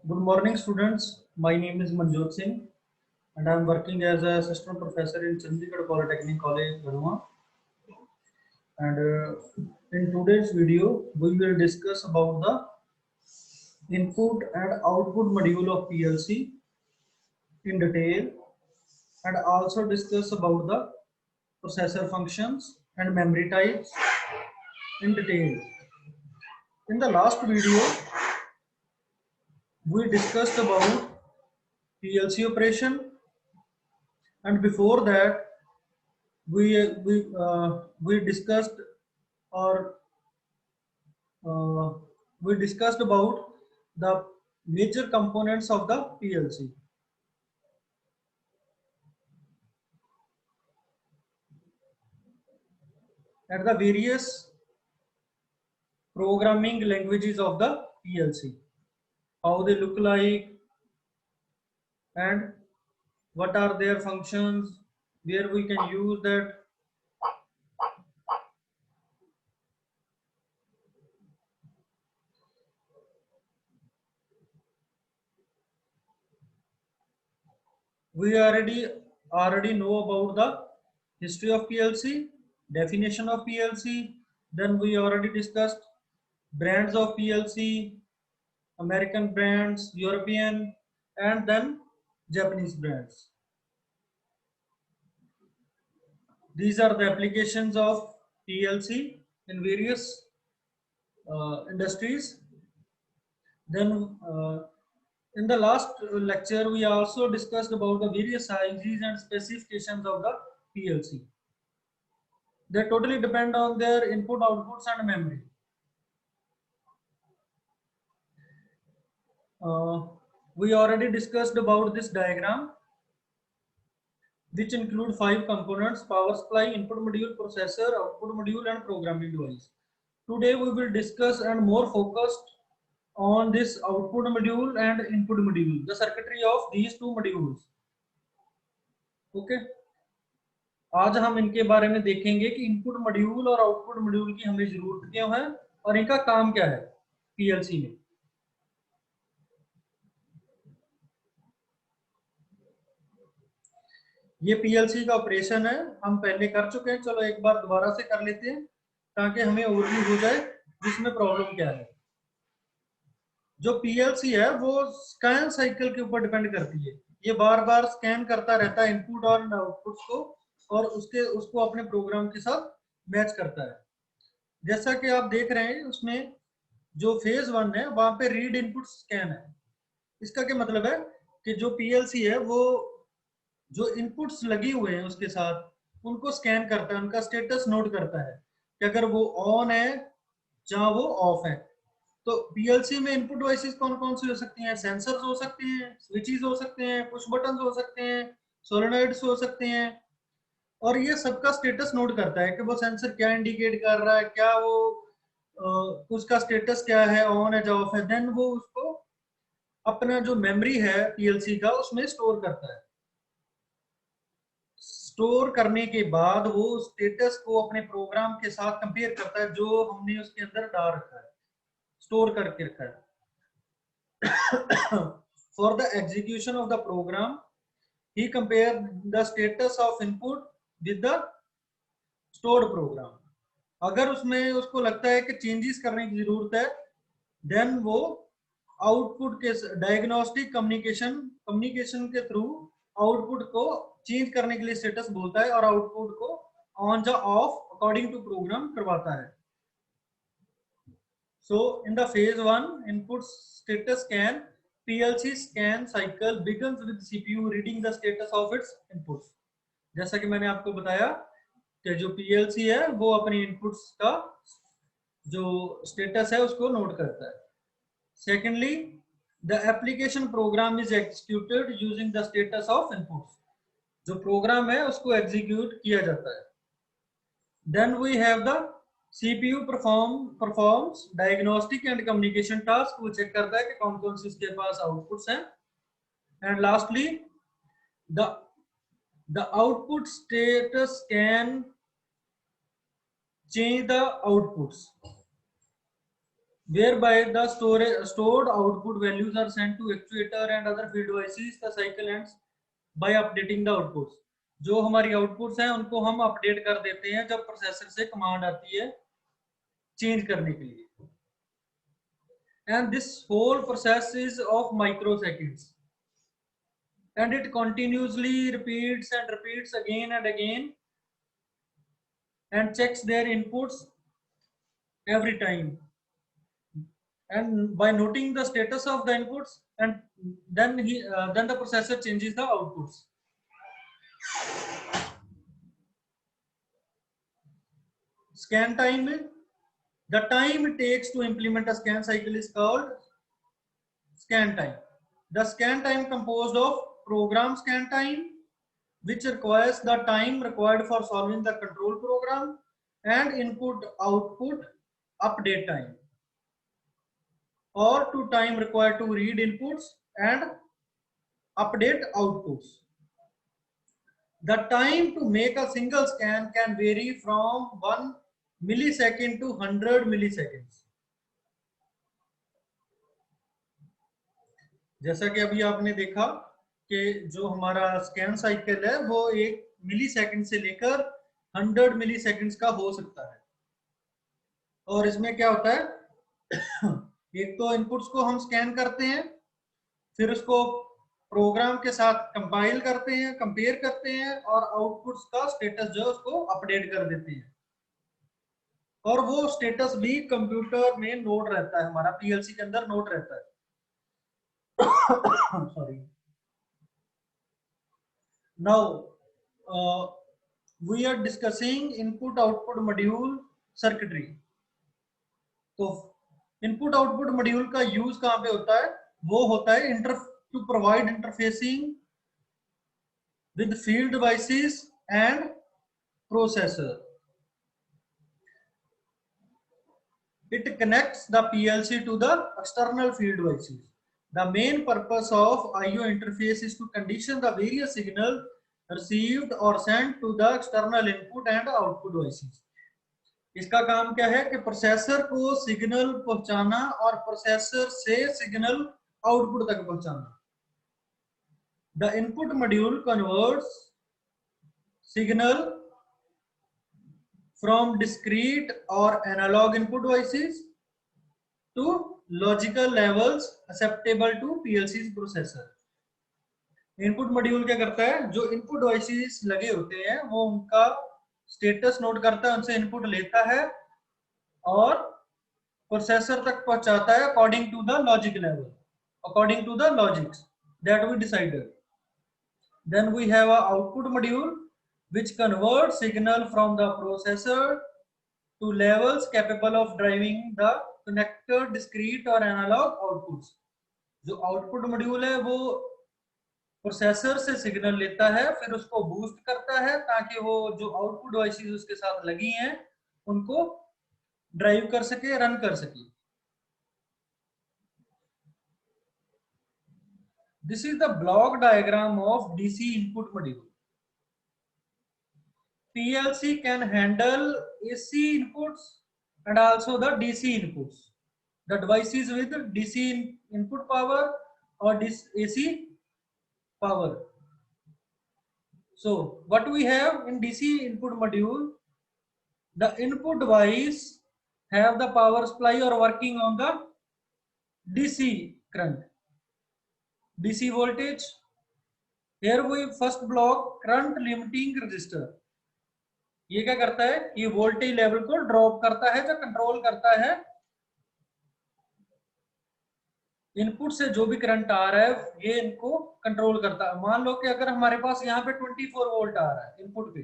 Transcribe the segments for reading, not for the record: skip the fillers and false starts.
Good morning, students. My name is Manjot Singh, and I am working as an assistant professor in Chandigarh Polytechnic College, Gadua. And in today's video, we will discuss about the input and output module of PLC in detail, and also discuss about the processor functions and memory types in detail. In the last video, we discussed about PLC operation, and before that we discussed or uh, we discussed about the major components of the PLC and the various programming languages of the PLC, how they look like and what are their functions, where we can use that. We already know about the history of PLC, definition of PLC. Then we already discussed brands of PLC, American brands, European, and then Japanese brands. These are the applications of PLC in various industries. Then in the last lecture, we also discussed about the various sizes and specifications of the PLC. They totally depend on their input, outputs, and memory. Uh, we already discussed about this diagram, which include 5 components: power supply, input module, processor, output module, and programming device. Today we will discuss and more focused on this output module and input module, the circuitry of these two modules. Okay. आज हम इनके बारे में देखेंगे कि input module और output module की हमें जरूरत क्यों है और इनका काम क्या है पीएलसी में। ये पीएलसी का ऑपरेशन है, हम पहले कर चुके हैं, चलो एक बार दोबारा से कर लेते हैं ताकि हमें ओवरव्यू हो जाए इसमें प्रॉब्लम क्या है। जो पीएलसी है वो स्कैन साइकिल के ऊपर डिपेंड करती है, ये बार बार स्कैन करता रहता है इनपुट और आउटपुट को और उसको अपने प्रोग्राम के साथ मैच करता है। जैसा कि आप देख रहे हैं उसमें जो फेज 1 है वहां पे रीड इनपुट स्कैन है। इसका क्या मतलब है कि जो पीएलसी है वो जो इनपुट्स लगे हुए हैं उसके साथ उनको स्कैन करता है, उनका स्टेटस नोट करता है कि अगर वो ऑन है जहां वो ऑफ है। तो पीएलसी में इनपुट डिवाइसेस कौन कौन सी हो सकती हैं? सेंसर्स हो सकते हैं, स्विचेस हो सकते हैं, पुश बटन हो सकते हैं, सोलेनॉइड्स हो सकते हैं, और ये सबका स्टेटस नोट करता है कि वो सेंसर क्या इंडिकेट कर रहा है, क्या वो उसका स्टेटस क्या है, ऑन है या ऑफ है। देन वो उसको अपना जो मेमोरी है पीएलसी का उसमें स्टोर करता है। स्टोर करने के बाद वो स्टेटस को अपने प्रोग्राम के साथ कंपेयर करता है जो हमने उसके अंदर डाल रखा है, स्टोर करके रखा है। For the execution of the program, he compared the status of input with the stored program. अगर उसमें उसको लगता है कि चेंजेस करने की जरूरत है, देन वो आउटपुट के डायग्नोस्टिक कम्युनिकेशन के थ्रू आउटपुट को चेंज करने के लिए स्टेटस बोलता है और आउटपुट को ऑन या ऑफ अकॉर्डिंग टू प्रोग्राम करवाता है। So in the phase 1 input status scan, PLC scan cycle begins with CPU reading the status of its inputs. जैसा कि मैंने आपको बताया कि जो PLC है वो अपने इनपुट्स का जो स्टेटस है उसको नोट करता है। Secondly, the application program is executed using the status of inputs. जो प्रोग्राम है उसको एग्जीक्यूट किया जाता है। Then we have the CPU performs diagnostic and communication task, वो चेक करता है कि कौन कौन सी इसके पास आउटपुट्स हैं। And lastly, the output status can change the outputs. whereby the stored output values are sent to actuator and other field devices. The cycle ends by updating the outputs. जो हमारी outputs हैं उनको हम update कर देते हैं जब processor से कमांड आती है चेंज करने के लिए. And this whole process is of microseconds, and it continuously repeats and repeats again and again and checks their inputs every time, and by noting the status of the inputs, and then the processor changes the outputs. Scan time, the time it takes to implement a scan cycle is called scan time. The scan time composed of program scan time, which requires the time required for solving the control program, and input output update time, or to time required to read inputs and update outputs. The time to make a single scan can vary from 1 millisecond to 100 milliseconds. जैसा कि अभी आपने देखा कि जो हमारा scan cycle है वो 1 मिलीसेकंड से लेकर 100 मिलीसेकंड्स का हो सकता है. और इसमें क्या होता है एक तो इनपुट्स को हम स्कैन करते हैं, फिर उसको प्रोग्राम के साथ कंपाइल करते हैं, कंपेयर करते हैं और आउटपुट्स का स्टेटस जो है उसको अपडेट कर देते हैं. और वो स्टेटस भी कंप्यूटर में नोट रहता है, हमारा पीएलसी के अंदर नोट रहता है. Sorry. Now we are discussing input output module circuitry. तो इनपुट आउटपुट मॉड्यूल का यूज कहां पे होता है? वो होता है to provide interfacing with field devices and processor. It connects the PLC to the external field devices. The main purpose of I/O interface is to condition the various signals received or sent to the external input and output devices. इसका काम क्या है कि processor को signal पहुंचाना और processor से signal output तक पहुंचाना. The input module converts signal from discrete or analog input devices to logical levels acceptable to PLC's processor. Input module क्या करता है? जो इनपुट डिवाइसेस लगे होते हैं वो उनका स्टेटस नोट करता है, उनसे इनपुट लेता है और प्रोसेसर तक पहुंचाता है according to the logic level, according to the logics that we decided. Then we have a output module which converts signal from the processor to levels capable of driving the connected discrete or analog outputs. जो output module है वो processor से signal लेता है, फिर उसको boost करता है ताकि वो जो आउटपुट डिवाइसेस उसके साथ लगी हैं उनको ड्राइव कर सके, रन कर सके. This is the block diagram of DC input module. PLC can handle AC inputs and also the DC inputs. The devices with DC input power or AC power. So what we have in DC input module, the input device have the power supply or working on the DC current, DC voltage. Here we first block current limiting resistor. ये क्या करता है? ये voltage level को drop करता है, जो control करता है इनपुट से जो भी करंट आ रहा है, ये इनको कंट्रोल करता है. मान लो कि अगर हमारे पास यहाँ पे 24 वोल्ट आ रहा है इनपुट पे,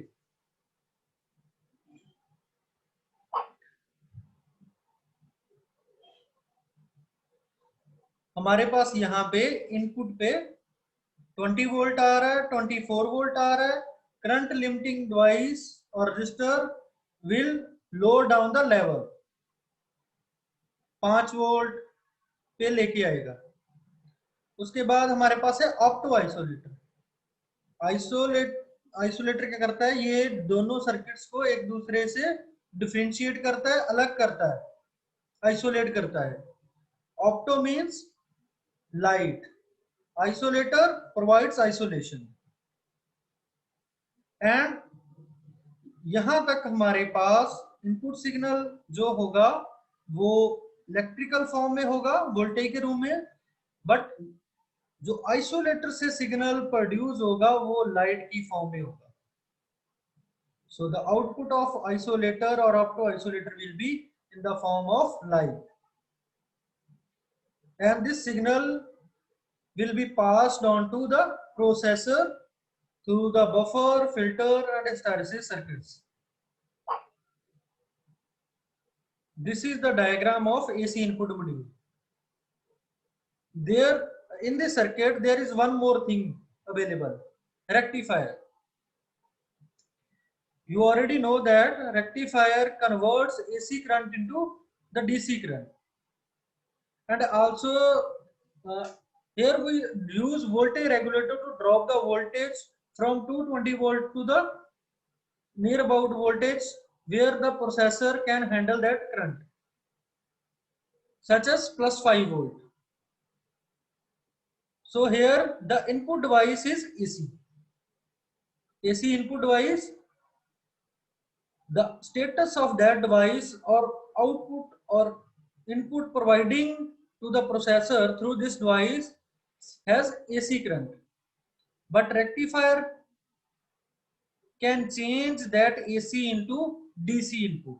हमारे पास यहाँ पे इनपुट पे 20 वोल्ट आ रहा है, 24 वोल्ट आ रहा है, करंट लिमिटिंग डिवाइस और register will low down the level 5 volt पे लेके आएगा. उसके बाद हमारे पास है ऑप्टो आइसोलेटर. आइसोलेटर क्या करता है? ये दोनों सर्किट्स को एक दूसरे से डिफरेंशिएट करता है, अलग करता है. आइसोलेट करता है. Opto means light, isolator provides isolation. And यहां तक हमारे पास इनपुट सिग्नल जो होगा वो इलेक्ट्रिकल फॉर्म में होगा वोल्टेज के रूप में, बट जो आइसोलेटर से सिग्नल प्रोड्यूस होगा वो लाइट की फॉर्म में होगा. So the output of isolator or opto isolator will be in the form of light, and this signal will be passed on to the processor through the buffer, filter and hysteresis circuits. This is the diagram of AC input module. There in the circuit there is one more thing available, rectifier. You already know that rectifier converts AC current into the DC current, and also here we use voltage regulator to drop the voltage from 220 volt to the near about voltage where the processor can handle that current, such as plus 5 volt. So here the input device is AC input device. The status of that device or output or input providing to the processor through this device has AC current, but rectifier can change that AC into DC input.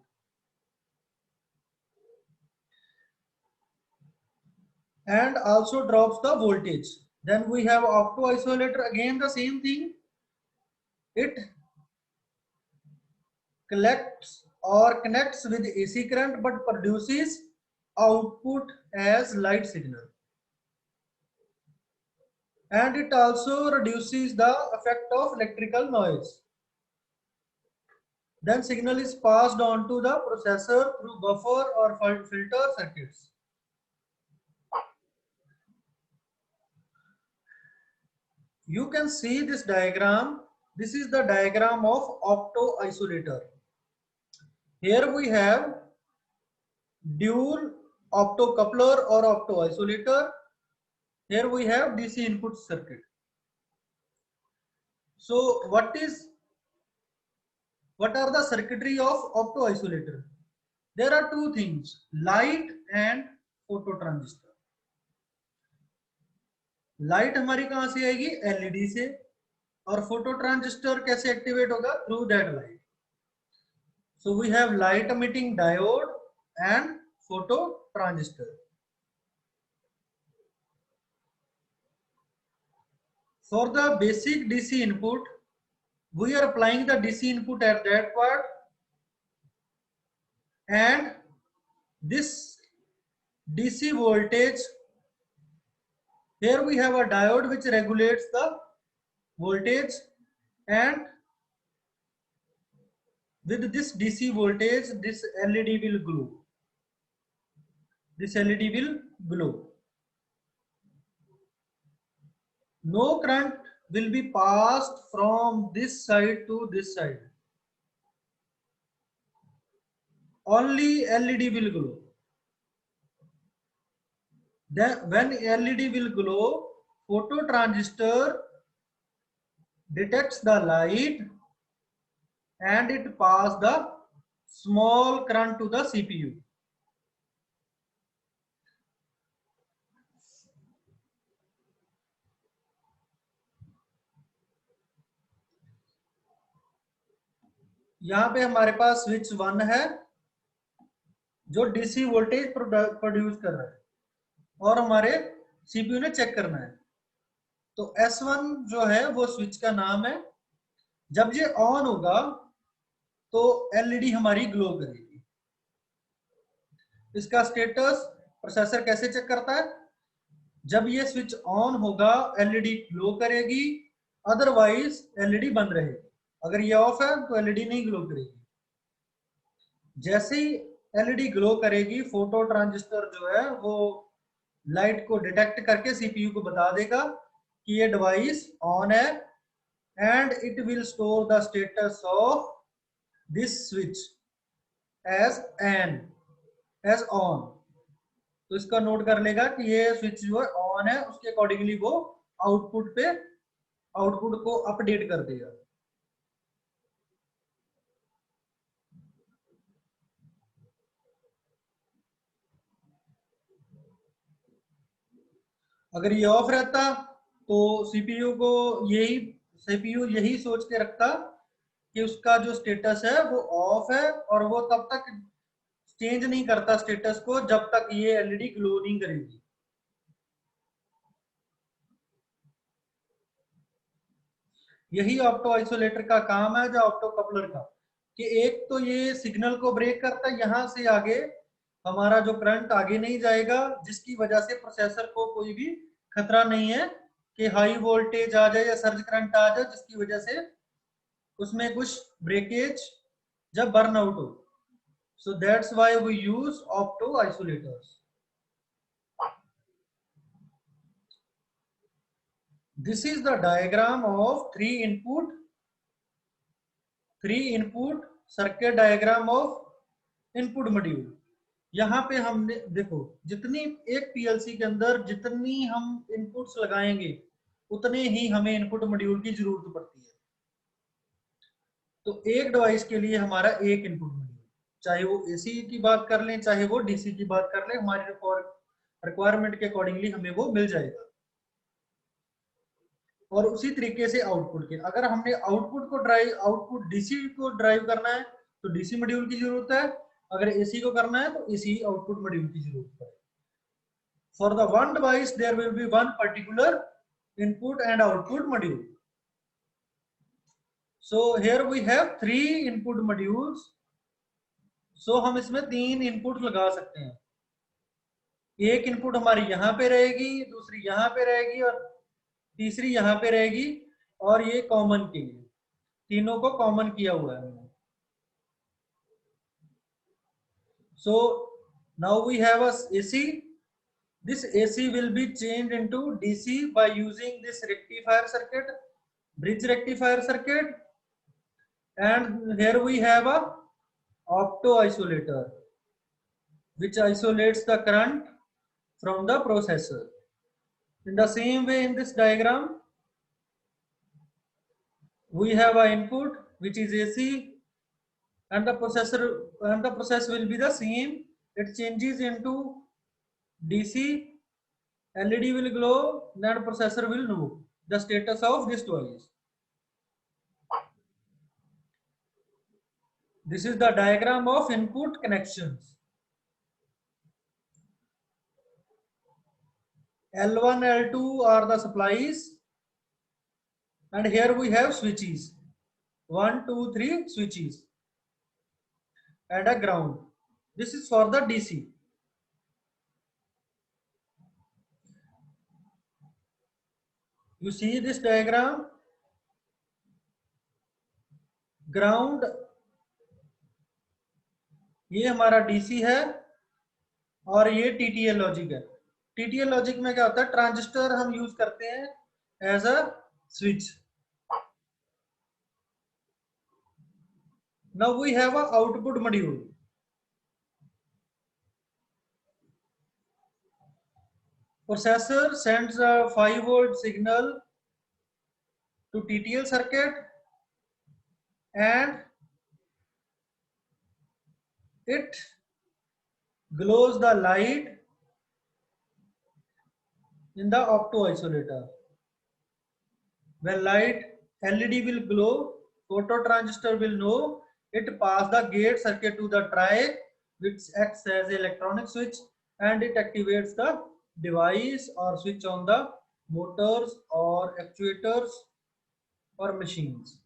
And also drops the voltage. Then we have opto isolator, again the same thing. It collects or connects with AC current but produces output as light signal. And it also reduces the effect of electrical noise. Then signal is passed on to the processor through buffer or filter circuits. You can see this diagram. This is the diagram of opto isolator. Here we have dual optocoupler or opto isolator. Here we have DC input circuit. So what are the circuitry of opto isolator? There are two things, light and phototransistor. Light हमारी कहां से आएगी, LED से, और photo transistor कैसे activate होगा, through that light. So we have light emitting diode and photo transistor. For the basic DC input, we are applying the DC input at that part, and this DC voltage, here we have a diode which regulates the voltage, and with this DC voltage this LED will glow. This LED will glow. No current will be passed from this side to this side. Only LED will glow. Then when LED will glow, phototransistor detects the light and it passes the small current to the CPU. यहाँ पे हमारे पास switch 1 है जो DC voltage produce कर रहा है और हमारे सीपीयू ने चेक करना है. तो S1 जो है वो स्विच का नाम है. जब ये ऑन होगा तो एलईडी हमारी ग्लो करेगी. इसका स्टेटस प्रोसेसर कैसे चेक करता है, जब ये स्विच ऑन होगा एलईडी ग्लो करेगी, अदरवाइज एलईडी बंद रहेगी. अगर ये ऑफ है तो एलईडी नहीं ग्लो करेगी. जैसे ही एलईडी ग्लो करेगी, फोटो ट्रांजिस्टर जो है वो लाइट को डिटेक्ट करके सीपीयू को बता देगा कि ये डिवाइस ऑन है, and it will store the status of this switch as an. As on. तो इसका नोट कर लेगा कि ये स्विच जो है ऑन है, उसके अकॉर्डिंगली वो आउटपुट को अपडेट कर देगा। अगर ये ऑफ रहता तो सीपीयू यही सोच के रखता कि उसका जो स्टेटस है वो ऑफ है, और वो तब तक चेंज नहीं करता स्टेटस को जब तक ये एलईडी ग्लो नहीं करेगी। यही ऑप्टो आइसोलेटर का काम है, जो ऑप्टो कपलर का, कि एक तो ये सिग्नल को ब्रेक करता है, यहां से आगे हमारा जो करंट आगे नहीं जाएगा, जिसकी वजह से प्रोसेसर को कोई भी खतरा नहीं है कि हाई वोल्टेज आ जाए या सर्ज करंट आ जाए, जिसकी वजह से उसमें कुछ ब्रेकेज जब बर्न आउट हो। So that's why we use opto isolators. This is the diagram of three input circuit diagram of input module। यहाँ पे हमने देखो, जितनी एक पीएलसी के अंदर जितनी हम इनपुट्स लगाएंगे उतने ही हमें इनपुट मॉड्यूल की जरूरत पड़ती है। तो एक डिवाइस के लिए हमारा एक इनपुट मॉड्यूल, चाहे वो एसी की बात कर लें चाहे वो डीसी की बात कर लें, हमारी रिक्वायरमेंट के अकॉर्डिंगली हमें वो मिल जाएगा। और उसी तरीके से आउटपुट के, अगर हमने आउटपुट डीसी को ड्राइव करना है तो डीसी मॉड्यूल की जरूरत है, अगर एसी को करना है तो एसी आउटपुट मॉड्यूल की जरूरत है। For the one device there will be one particular input and output module. So here we have three input modules. So हम इसमें तीन इनपुट लगा सकते हैं। एक इनपुट हमारी यहाँ पे रहेगी, दूसरी यहाँ पे रहेगी और तीसरी यहाँ पे रहेगी, और ये कॉमन के लिए, तीनों को कॉमन किया हुआ है हमने। So now we have a AC. This AC will be changed into DC by using this rectifier circuit, bridge rectifier circuit, and here we have a opto isolator which isolates the current from the processor. In the same way, in this diagram we have a input which is AC, and the process will be the same. It changes into DC, LED will glow, then processor will know the status of this device. This is the diagram of input connections. L1, L2 are the supplies, and here we have switches. 1, 2, 3 switches and a ground. This is for the DC. You see this diagram, ground ये हमारा DC है और ये TTL logic है। TTL logic में क्या होता है, ट्रांजिस्टर हम यूज करते हैं as a switch. Now we have a output module. Processor sends a 5-volt signal to TTL circuit, and it glows the light in the opto isolator. When light LED will glow, photo transistor will know it pass the gate circuit to the tray, which acts as electronic switch, and it activates the device or switch on the motors or actuators or machines.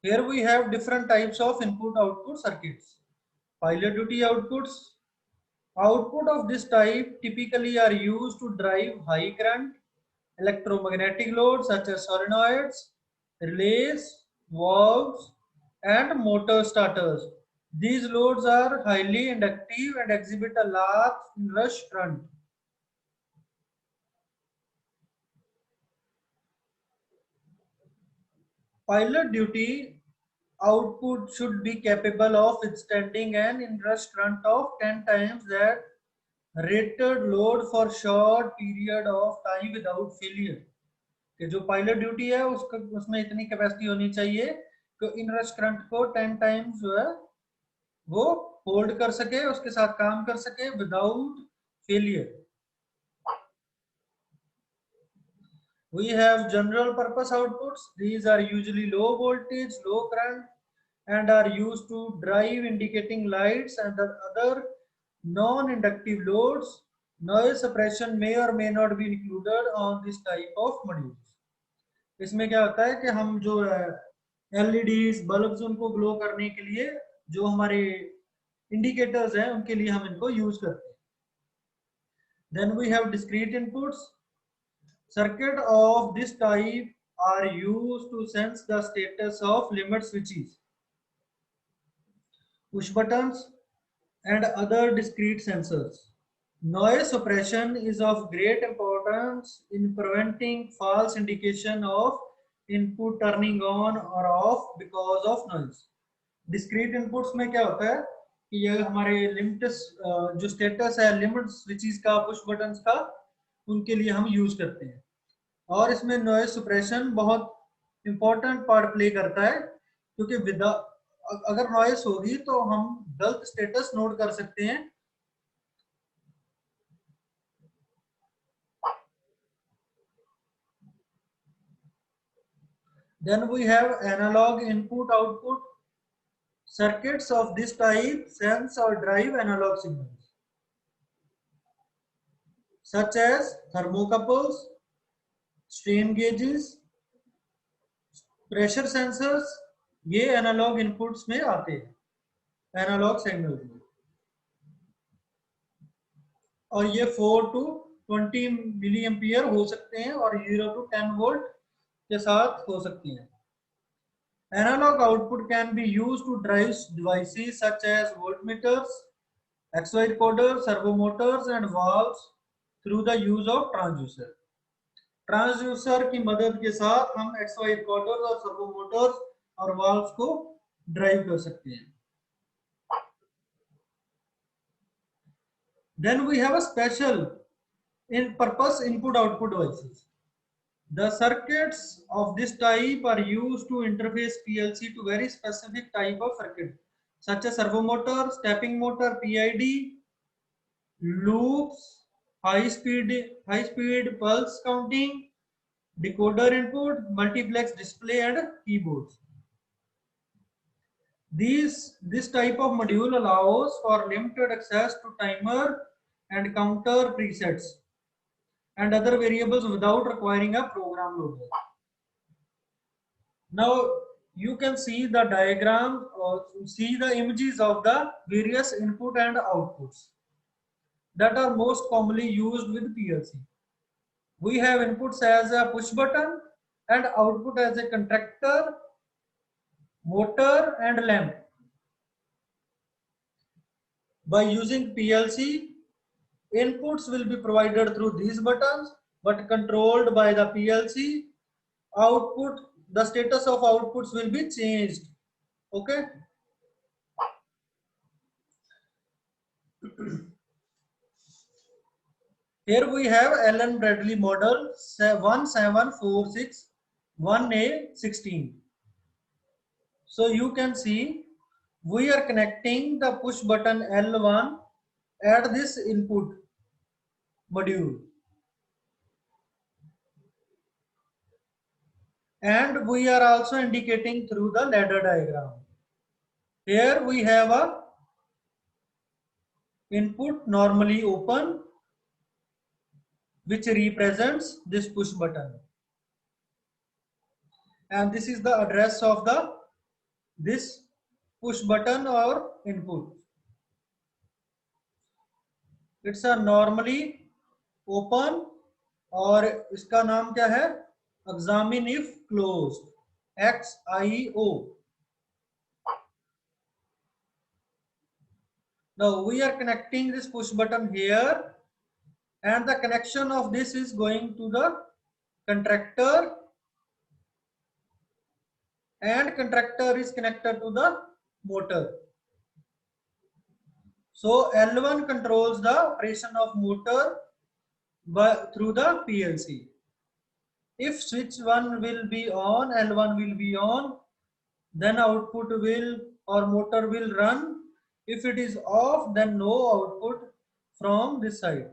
Here we have different types of input-output circuits. Pilot duty outputs. Output of this type typically are used to drive high current electromagnetic loads such as solenoids, relays, valves, and motor starters. These loads are highly inductive and exhibit a large rush current. pilot duty output should be capable of withstanding an inrush current of 10 times that rated load for short period of time without failure। कि जो pilot duty है उसका उसमें इतनी capacity होनी चाहिए कि inrush current को 10 टाइम्स जो है वो होल्ड कर सके, उसके साथ काम कर सके without failure. We have general purpose outputs. These are usually low voltage, low current, and are used to drive indicating lights and the other non-inductive loads. Noise suppression may or may not be included on this type of modules. इसमें क्या होता है कि हम जो LEDs bulbs उनको glow करने के लिए जो हमारे इंडिकेटर्स हैं उनके लिए हम इनको यूज करते हैं। Then we have discrete inputs. Circuit of this type are used to sense the status of limit switches, push buttons, and other discrete sensors. Noise suppression is of great importance in preventing false indication of input turning on or off because of noise. Discrete inputs में क्या होता है कि ये हमारे limit जो status है limit switches का, पुश बटन्स का, उनके लिए हम यूज करते हैं। और इसमें नॉइज सुप्रेशन बहुत इंपॉर्टेंट पार्ट प्ले करता है क्योंकि अगर नॉइज होगी तो हम गलत स्टेटस नोट कर सकते हैं। Then we have analog input output. Circuits of this type sense or drive analog signals such as thermocouples, strain gauges, pressure sensors, ये एनालॉग इनपुट्स में आते हैं, एनालॉग सिग्नल में। और ये 4 to 20 मिली एम्पियर हो सकते हैं और 0 to 10 वोल्ट के साथ हो सकती हैं। Analog output can be used to drive devices such as voltmeters, XY recorders, servo motors and valves through the use of transducer. Transducer की मदद के साथ हम XY recorders और servo motors और valves को ड्राइव कर सकते हैं। Then we have a special in purpose input output devices. The circuits of this type are used to interface PLC to very specific type of circuit such as servo motor, stepping motor, PID, loops, high speed pulse counting, decoder input, multiplex display and keyboards. This type of module allows for limited access to timer and counter presets and other variables without requiring a program loader. Now you can see the diagram or see the images of the various input and outputs that are most commonly used with PLC. We have inputs as a push button and output as a contractor, motor and lamp. By using PLC, inputs will be provided through these buttons but controlled by the PLC. Output, the status of outputs will be changed. Okay. Here we have Allen Bradley model 17461A16. So you can see we are connecting the push button L1 at this input module. And we are also indicating through the ladder diagram. Here we have a input normally open which represents this push button. And this is the address of this push button or input. It's a normally open और इसका नाम क्या है? Examine if closed, XIO. Now we are connecting this push button here and the connection of this is going to the contractor and contractor is connected to the motor. So L1 controls the operation of motor through the PLC. If switch 1 will be on, L1 will be on, then output will or motor will run. If it is off, then no output from this side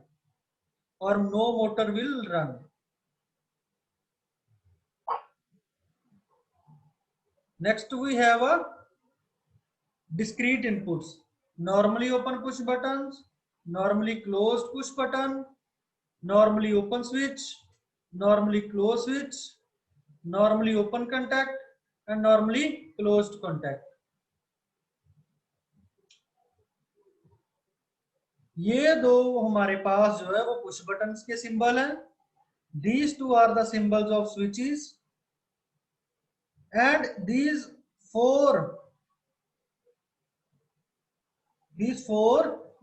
or no motor will run. Next we have a discrete inputs. Normally open push buttons, normally closed push button, normally open switch, normally close switch, normally open contact and normally closed contact. ये दो हमारे पास जो है वो push buttons के symbol हैं. These two are the symbols of switches and these four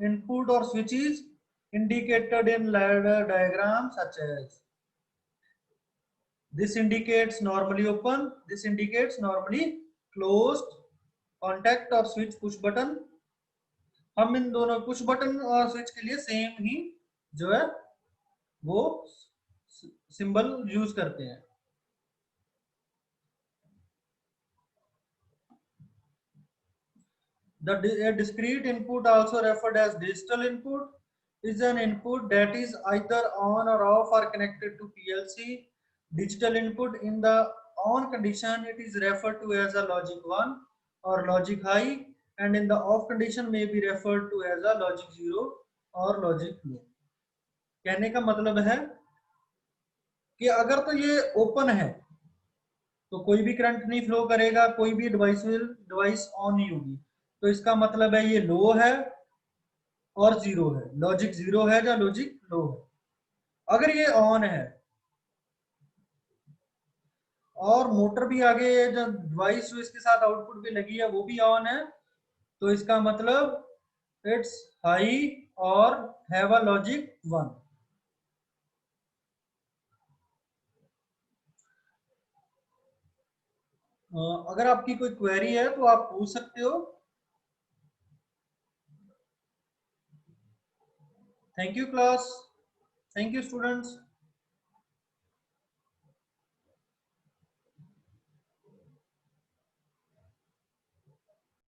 input or switches indicated in ladder diagram such as this indicates normally open, this indicates normally closed, contact और switch push button. हम इन दोनों push button और switch के लिए same ही जो है वो symbol use करते हैं. A discrete input, also referred as digital input, is an input that is either on or off or connected to PLC. Digital input, in the on condition it is referred to as a logic 1 or logic high, and in the off condition may be referred to as a logic 0 और logic low. कहने का मतलब है कि अगर तो ये open है तो कोई भी करंट नहीं फ्लो करेगा, कोई भी डिवाइस ऑन नहीं होगी, तो इसका मतलब है ये लो है और जीरो है, लॉजिक जीरो है या लॉजिक लो है. अगर ये ऑन है और मोटर भी आगे जो डिवाइस जो इसके साथ आउटपुट भी लगी है वो भी ऑन है, तो इसका मतलब इट्स हाई और हैव अ लॉजिक 1. अगर आपकी कोई क्वेरी है तो आप पूछ सकते हो. Thank you class, thank you students.